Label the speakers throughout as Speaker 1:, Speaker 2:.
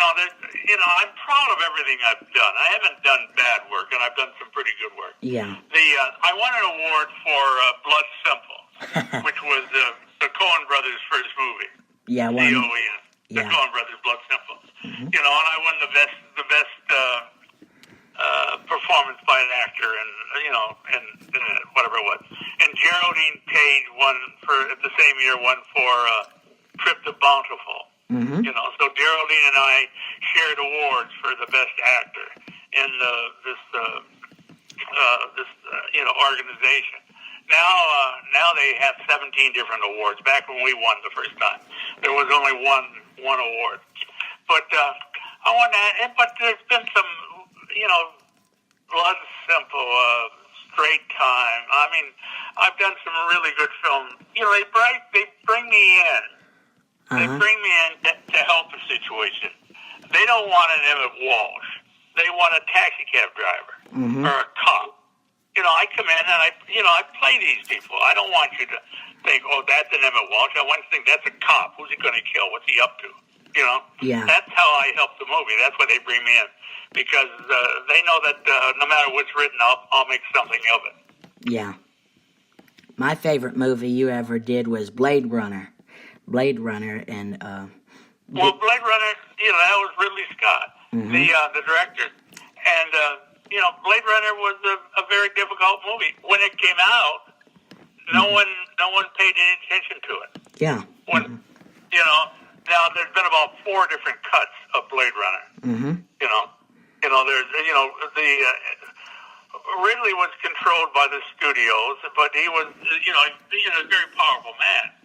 Speaker 1: I'm proud of everything I've done. I haven't done bad work, and I've done some pretty good work.
Speaker 2: Yeah.
Speaker 1: I won an award for Blood Simple, which was the Coen Brothers' first movie.
Speaker 2: Yeah,
Speaker 1: The Coen Brothers' Blood Simple.
Speaker 2: Mm-hmm.
Speaker 1: And I won the best performance by an actor, and whatever it was. And Geraldine Page won the same year for Trip to Bountiful.
Speaker 2: Mm-hmm.
Speaker 1: So Geraldine and I shared awards for the best actor in this organization. Now they have 17 different awards. Back when we won the first time, there was only one award. But I want to. But there's been some, Blood Simple, Straight Time. I mean, I've done some really good films. They bring me in. They bring me in to help the situation. They don't want an Emmet Walsh. They want a taxi cab driver or a cop. I come in and I play these people. I don't want you to think, oh, that's an Emmet Walsh. I want you to think that's a cop. Who's he going to kill? What's he up to?
Speaker 2: Yeah.
Speaker 1: That's how I help the movie. That's why they bring me in, because they know that no matter what's written, I'll make something of it.
Speaker 2: Yeah. My favorite movie you ever did was Blade Runner. And
Speaker 1: Blade Runner, that was Ridley Scott, the director, and Blade Runner was a very difficult movie. When it came out, no one paid any attention to it.
Speaker 2: Yeah.
Speaker 1: Now there's been about 4 different cuts of Blade Runner. There's Ridley was controlled by the studios, but he was he's a very powerful man.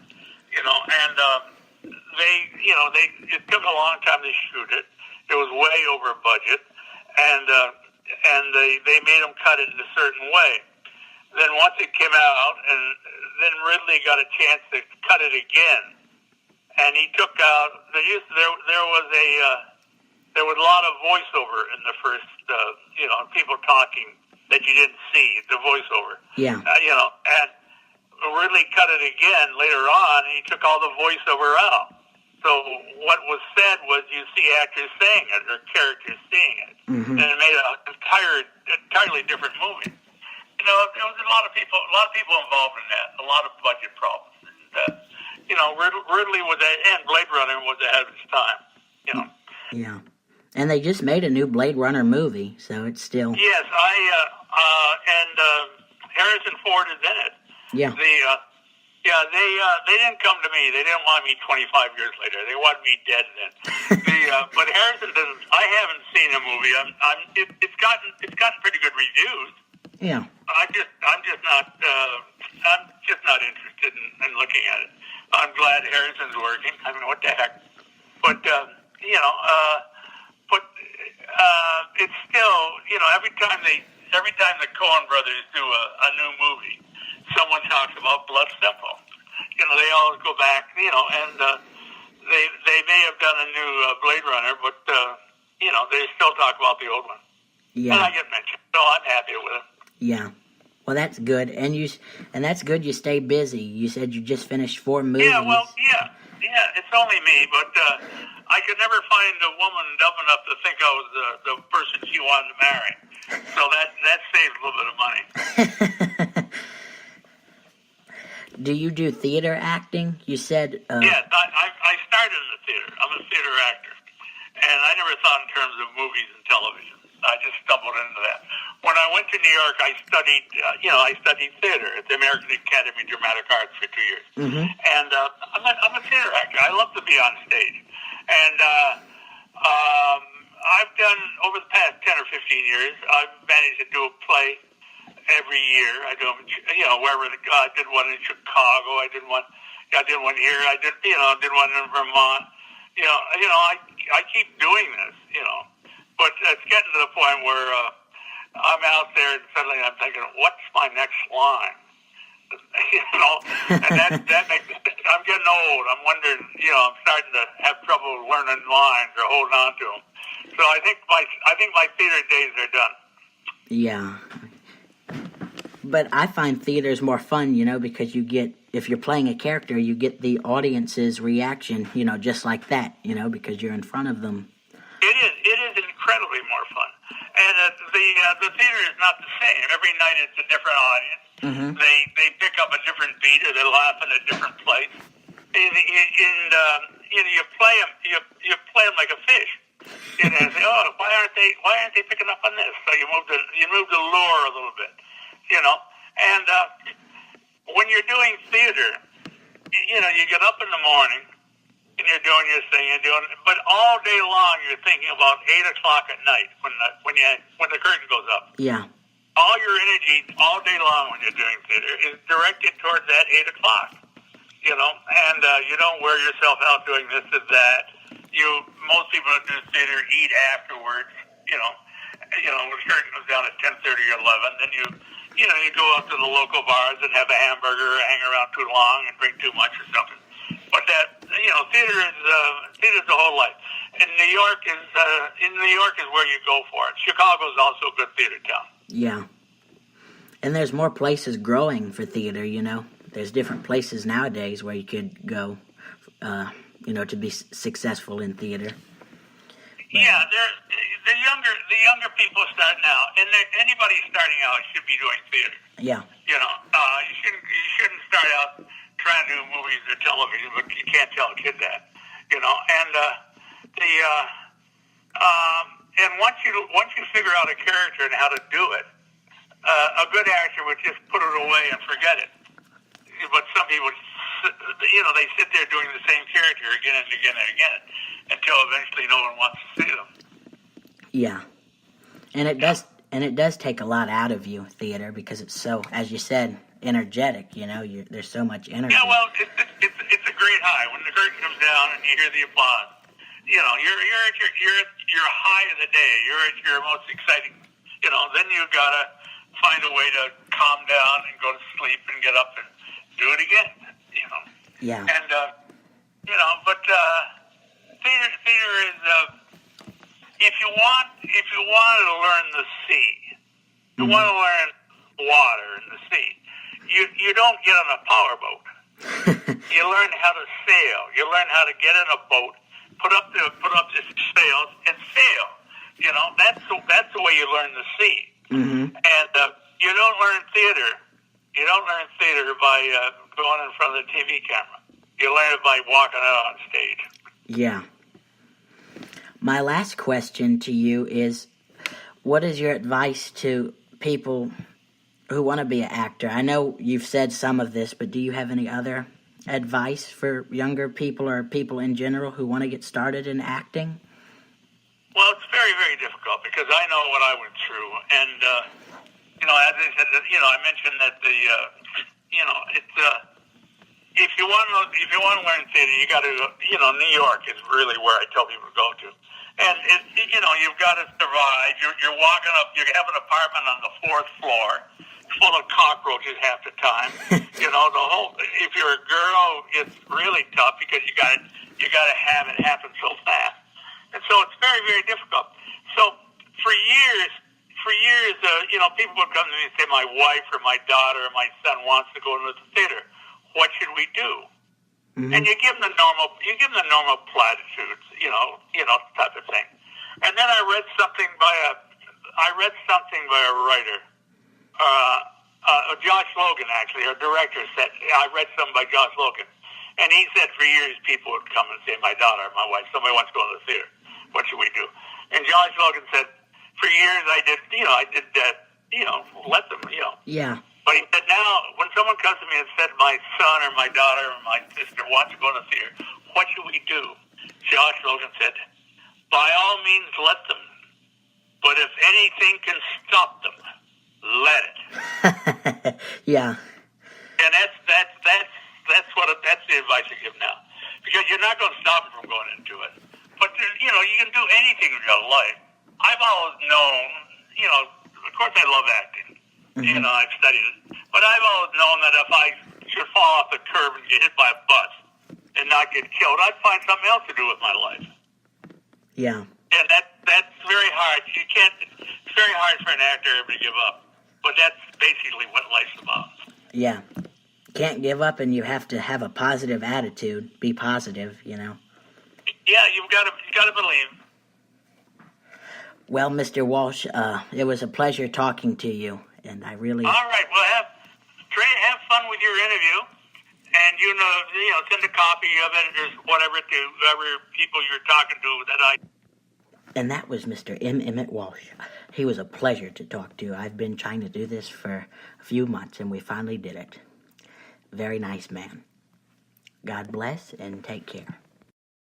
Speaker 1: It took a long time to shoot it. It was way over budget, and they made him cut it in a certain way. Then once it came out, and then Ridley got a chance to cut it again, and he took out there was a lot of voiceover in the first people talking that you didn't see, the voiceover.
Speaker 2: Yeah.
Speaker 1: And Ridley cut it again later on, and he took all the voiceover out. So what was said was you see actors saying it or characters saying it, and it made an entirely different movie. There was a lot of people involved in that, a lot of budget problems. And, Ridley was and Blade Runner was ahead of its time.
Speaker 2: Yeah, and they just made a new Blade Runner movie, so it's still.
Speaker 1: Yes, Harrison Ford is in it.
Speaker 2: Yeah.
Speaker 1: They didn't come to me. They didn't want me 25 years later. They wanted me dead then. But Harrison doesn't. I haven't seen the movie. It's gotten pretty good reviews.
Speaker 2: Yeah.
Speaker 1: I'm just not interested in looking at it. I'm glad Harrison's working. I mean, what the heck? But it's still every time the Coen Brothers do a new movie, someone talks about Blood Simple. They always go back, and they may have done a new Blade Runner, but they still talk about the old one.
Speaker 2: Yeah.
Speaker 1: And I get mentioned, so I'm happy with it.
Speaker 2: Yeah. Well, that's good, and that's good. You stay busy. You said you just finished 4 movies.
Speaker 1: Yeah. It's only me, but I could never find a woman dumb enough to think I was the person she wanted to marry. So that saves a little bit of money.
Speaker 2: Do you do theater acting? You said...
Speaker 1: Yes, I started in the theater. I'm a theater actor. And I never thought in terms of movies and television. I just stumbled into that. When I went to New York, I studied theater at the American Academy of Dramatic Arts for 2 years. And I'm a theater actor. I love to be on stage. And I've done, over the past 10 or 15 years, I've managed to do a play every year. I do them, wherever I did one in Chicago. I did one here. I did one in Vermont. I keep doing this, but it's getting to the point where I'm out there and suddenly I'm thinking, what's my next line? And that makes I'm getting old. I'm wondering, I'm starting to have trouble learning lines or holding on to them. So I think my theater days are done.
Speaker 2: Yeah. But I find theater's more fun, because you get, if you're playing a character, you get the audience's reaction, just like that, because you're in front of them
Speaker 1: incredibly more fun. And the theater is not the same. Every night it's a different audience.
Speaker 2: Mm-hmm.
Speaker 1: They pick up a different beat, or they laugh in a different place. And you play them like a fish. And say, oh, why aren't they picking up on this? So you move the lure a little bit, And when you're doing theater, you get up in the morning and you're doing your thing, but all day long you're thinking about 8:00 at night when the curtain goes up.
Speaker 2: Yeah.
Speaker 1: All your energy all day long when you're doing theater is directed towards that 8:00. And you don't wear yourself out doing this and that. Most people who do theater eat afterwards. When the curtain goes down at 10:30 or 11, then you go up to the local bars and have a hamburger, or hang around too long and drink too much or something. But theater is the whole life. And New York is where you go for it. Chicago is also a good theater town.
Speaker 2: Yeah. And there's more places growing for theater, There's different places nowadays where you could go, to be successful in theater. But,
Speaker 1: yeah, the younger people starting out, and anybody starting out should be doing theater.
Speaker 2: Yeah.
Speaker 1: You shouldn't start out trying to do movies or television, but you can't tell a kid that. And once you figure out a character and how to do it, a good actor would just put it away and forget it. But some people, they sit there doing the same character again and again and again until eventually no one wants to see them.
Speaker 2: Yeah, and it does take a lot out of you, theater, because it's so, as you said, energetic. There's so much energy.
Speaker 1: Yeah, well, it's a great high when the curtain comes down and you hear the applause. You're at your high of the day. You're at your most exciting. Then you gotta find a way to calm down and go to sleep and get up and do it again.
Speaker 2: Yeah.
Speaker 1: And but theater is if you want to learn the sea, you want to learn water in the sea. You don't get on a powerboat. You learn how to sail. You learn how to get in a boat, put up the sails, and sail. That's the way you learn the sea.
Speaker 2: Mm-hmm.
Speaker 1: And you don't learn theater. You don't learn theater by going in front of the TV camera. You learn it by walking out on stage.
Speaker 2: Yeah. My last question to you is, what is your advice to people who want to be an actor? I know you've said some of this, but do you have any other advice for younger people or people in general who want to get started in acting?
Speaker 1: Well, it's very, very difficult because I know what I went through, and as I said, I mentioned that if you want to learn theater, you got to, New York is really where I tell people to go to, and you've got to survive. You're walking up, you have an apartment on the 4th floor, full of cockroaches half the time. If you're a girl, it's really tough because you got to have it happen so fast. And so it's very, very difficult. So for years, people would come to me and say, my wife or my daughter or my son wants to go into the theater. What should we do? Mm-hmm. And you give them the normal platitudes, type of thing. And then I read something by a writer, Josh Logan, actually, our director said, I read something by Josh Logan. And he said for years people would come and say, my daughter or my wife, somebody wants to go to the theater. What should we do? And Josh Logan said, for years I did that, let them,
Speaker 2: Yeah.
Speaker 1: But he said now, when someone comes to me and said, my son or my daughter or my sister wants to go to the theater, what should we do? Josh Logan said, by all means, let them. But if anything can stop them, let it.
Speaker 2: Yeah.
Speaker 1: And that's the advice I give now. Because you're not going to stop them from going into it. But, you can do anything in your life. I've always known, of course I love acting. Mm-hmm. I've studied it. But I've always known that if I should fall off the curb and get hit by a bus and not get killed, I'd find something else to do with my life.
Speaker 2: Yeah.
Speaker 1: And that's very hard. It's very hard for an actor ever to give up. But that's basically what life's about.
Speaker 2: Yeah. Can't give up, and you have to have a positive attitude. Be positive,
Speaker 1: Yeah, you got to believe.
Speaker 2: Well, Mr. Walsh, it was a pleasure talking to you, and I really...
Speaker 1: All right. Well, have fun with your interview, and send a copy of it or whatever to whoever people you're talking to that I...
Speaker 2: And that was Mr. Emmet Walsh. He was a pleasure to talk to. I've been trying to do this for a few months, and we finally did it. Very nice man. God bless, and take care.